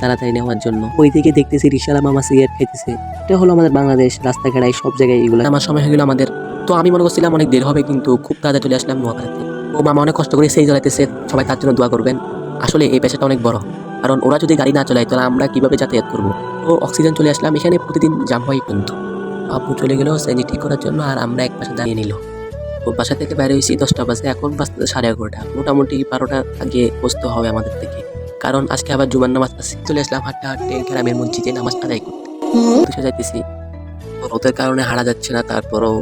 তাড়াতাড়ি নেওয়ার জন্য। ওইদিকে দেখতেছি রিকশাওয়ালা মামা সিগারেট খাইতেছে। এটা হলো আমাদের বাংলাদেশ, রাস্তাঘাটায় সব জায়গায় এগুলো। আমার সময় হয়ে গেল আমাদের। তো আমি মনে করছিলাম অনেক দেরি হবে, কিন্তু খুব তাড়াতাড়ি চলে আসলাম নোয়াপাড়াতে। ও মামা অনেক কষ্ট করে সেই জ্বালাইতেছে, সবাই তার জন্য দোয়া করবেন। আসলে এই পেশাটা অনেক বড়, কারণ ওরা যদি গাড়ি না চালায় তাহলে আমরা কিভাবে যাতায়াত করবো। তো অক্সিজেন চলে আসলাম, এখানে প্রতিদিন জাম হয় কিন্তু। আব্বু চলে গেল সেনি ঠিক করার জন্য, আর আমরা এক পাশে দাঁড়িয়ে নিল। তো বাসা থেকে বাইরে হয়েছি 10টা বাজে, এখন বাজতে 11:30। মোটামুটি 12টার আগে বসতে হবে আমাদের থেকে, কারণ আজকে আবার জুমার নামাজ আছে। চলে আসলাম হাঁটতে হাঁটতে গ্রামের মসজিদে নামাজ আদায় করতে। উদ্দেশ্যে যাইতেছি, তো রোদের কারণে হাঁটা যাচ্ছে না, তারপরও।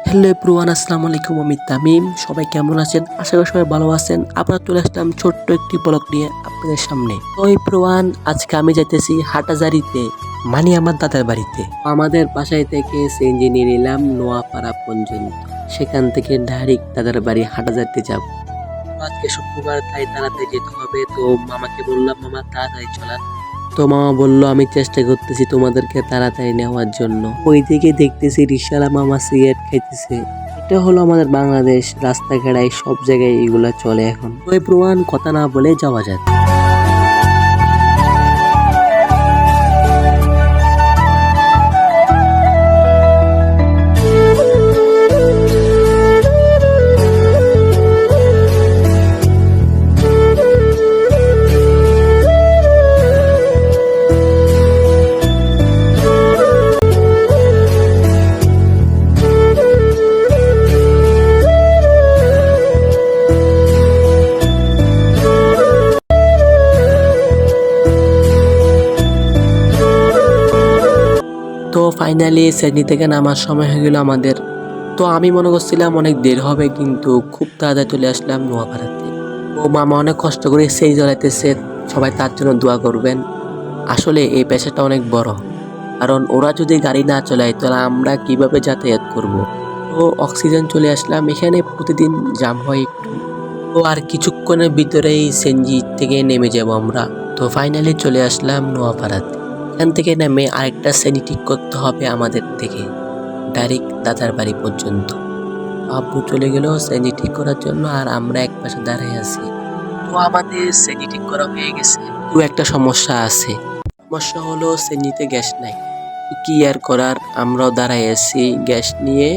হ্যালো এভরিওয়ান, আসসালামু আলাইকুম, আমি তামিম। সবাই কেমন আছেন? আশা করি সবাই ভালো আছেন। আপনারা চলে আসলাম ছোট্ট একটি ব্লগ নিয়ে আপনাদের সামনে। তো এভরিওয়ান, আজকে আমি যাইতেছি হাটাজারিতে, মানে আমার দাদার বাড়িতে। আমাদের বাসায় থেকে সিএনজি নিয়ে নিলাম নোয়াপাড়া পর্যন্ত, সেখান থেকে ডাইরেক্ট দাদার বাড়ি হাটাজারিতে যাব। আজকে শুক্রবার, তাই তাড়াতাড়ি যেতে হবে। তো মামাকে বললাম, মামা তাড়াতাড়ি চলান। তো মামা বললো, আমি চেষ্টা করতেছি তোমাদেরকে তাড়াতাড়ি নেওয়ার জন্য। ওইদিকে দেখতেছি রিকশাওয়ালা মামা সিগারেট খাইতেছে। এটা হলো আমাদের বাংলাদেশ, রাস্তাঘাটায় সব জায়গায় এগুলা চলে এখন। ওই প্রমাণ কথা না বলে যাওয়া যাক। তো ফাইনালি সেজনি থেকে নামার সময় হয়ে গেল আমাদের। তো আমি মনে করছিলাম অনেক দেরি হবে, কিন্তু খুব তাড়াতাড়ি চলে আসলাম নোয়াপাড়াতে। ও মামা অনেক কষ্ট করে সেই জ্বালাইতেছে, সবাই তার জন্য দোয়া করবেন। আসলে এই পেশাটা অনেক বড়, কারণ ওরা যদি গাড়ি না চালায় তাহলে আমরা কিভাবে যাতায়াত করব। তো অক্সিজেন চলে আসলাম, এখানে প্রতিদিন জাম হয় একটু। তো আর কিছুক্ষণের ভিতরেই সেনজি থেকে নেমে যাব আমরা। তো ফাইনালি চলে আসলাম নোয়াপাড়াতে। এখান থেকে নেমে আরেকটা শ্রেণী ঠিক করতে হবে আমাদের থেকে, ডাইরেক্ট দাদার বাড়ি পর্যন্ত। আব্বু চলে গেল শ্রেণী ঠিক করার জন্য, আর আমরা এক পাশে দাঁড়িয়ে আছি। তো আমাদের শ্রেণী ঠিক করা হয়ে গেছে। তো একটা সমস্যা আছে, সমস্যা হলো শ্রেণীতে গ্যাস নাই। কি আর করার, আমরাও দাঁড়াই আছি গ্যাস নিয়ে,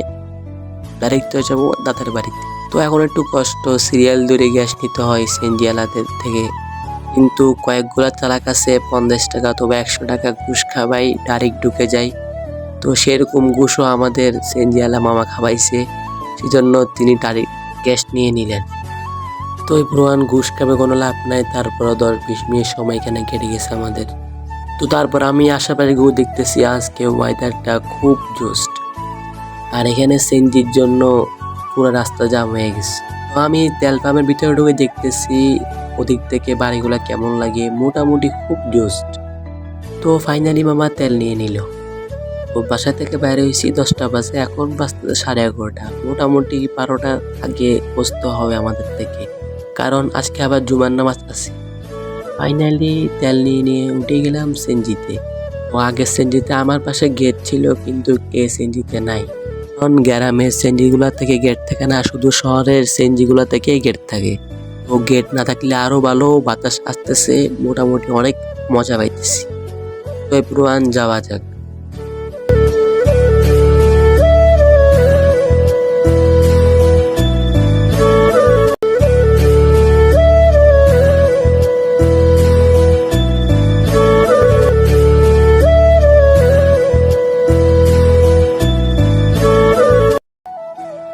ডাইরেক্ট হয়ে যাবো দাদার বাড়িতে। তো এখন একটু কষ্ট, সিরিয়াল ধরে গ্যাস নিতে হয় সিএনজিওয়ালাদের থেকে। কিন্তু কয়েকগুলা চালাক আছে, 50 টাকা অথবা 100 টাকা ঘুষ খাওয়াই ডাইরেক্ট ঢুকে যায়। তো সেরকম ঘুষও আমাদের সিএনজিওয়ালা মামা খাওয়াইছে, সেজন্য তিনি ডাইরেক্ট গ্যাস নিয়ে নিলেন। তো এই প্রমাণ ঘুষ খাবে কোনো লাভ নাই, তারপরও 10-20 মিনিট সময় এখানে কেটে গেছে আমাদের। তো তারপর আমি আশাবাড়ি গিয়ে দেখতেছি আজকে ওয়েদারটা খুব জোস্ট, আর এখানে সিএনজির জন্য পুরো রাস্তা জাম হয়ে গেছে। তো আমি তেল পাম্পের ভিতরে ঢুকে দেখতেছি ওদিক থেকে বাড়িগুলা কেমন লাগে, মোটামুটি খুব জোস্ট। তো ফাইনালি মামা তেল নিয়ে নিল। তো বাসা থেকে বাইরে হয়েছি 10টা বাজে, এখন বাজতে 11:30। মোটামুটি 12টার আগে বসতে হবে আমাদের থেকে, কারণ আজকে আবার জুমার নামাজ আছে। ফাইনালি তেল নিয়ে উঠে গেলাম সিএনজিতে। তো আগের সিএনজিতে আমার পাশে গেট ছিল, কিন্তু এই সিএনজিতে নাই। কারণ গ্রামের সিএনজিগুলা থেকে গেট থাকে না, শুধু শহরের সিএনজিগুলা থেকে গেট থাকে। তো গেট না থাকলে আরো ভালো, বাতাস আসতেছে, মোটামুটি অনেক মজা পাইতেছি। তো পুরান যাওয়া যাক।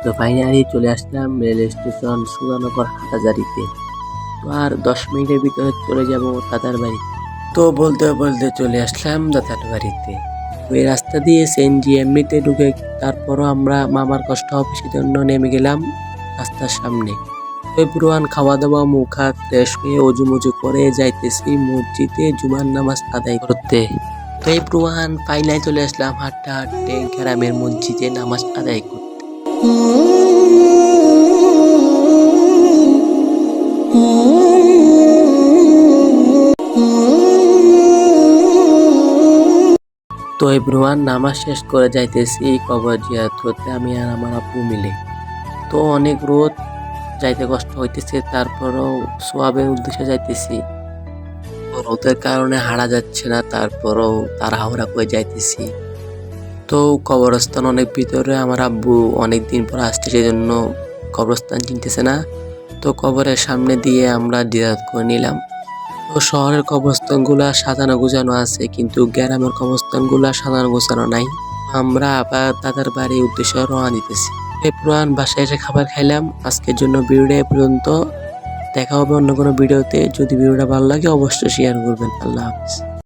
তো ফাইনালি চলে আসলাম রেল স্টেশন সুধানগর হাটাজারিতে। তো আর 10 মিনিটের ভিতরে চলে যাব দাদার বাড়িতে। তো বলতে বলতে চলে আসলাম দাদার বাড়িতে। তো এই রাস্তা দিয়ে সিএনজি এমনিতে ঢুকে, তারপরও আমরা মামার কষ্ট হবে সেজন্য নেমে গেলাম রাস্তার সামনে। তো পুরান খাওয়া দাওয়া মুখ হাত ফ্রেশ হয়ে অজু মজু করে যাইতেছি মসজিদে জুমার নামাজ আদায় করতে। তো এই পুরান ফাইনালি চলে আসলাম হাঁটতে হাঁটতে গ্রামের মসজিদে নামাজ আদায় করতে। তো এভরিওয়ান, নামাজ শেষ করে যাইতেছি কবর জিয়ারত করতে আমি আর আমার আব্বু মিলে। তো অনেক রোদ, যাইতে কষ্ট হইতেছে, তারপরও সোয়াবের উদ্দেশ্যে যাইতেছি। তো রোদের কারণে হাঁটা যাচ্ছে না, তারপরও তাড়াহুড়া করে যাইতেছি। তো কবরস্থান অনেক ভিতরে, আমার আব্বু অনেকদিন পর আসছে, সেই জন্য কবরস্থান চিনতেছে না। তো কবরের সামনে দিয়ে আমরা জিয়ারত করে নিলাম। তো শহরের কবরস্থানগুলা সাজানো গোছানো আছে, কিন্তু গ্রামের কবরস্থানগুলা সাজানো গোছানো নাই। আমরা আবার দাদার বাড়ির উদ্দেশ্যে রওনা দিতেছি। এই পুরান বাসায় এসে খাবার খাইলাম। আজকের জন্য ভিডিওটা এ পর্যন্ত। দেখা হবে অন্য কোনো ভিডিওতে। যদি ভিডিওটা ভালো লাগে অবশ্যই শেয়ার করবেন। আল্লাহ হাফেজ।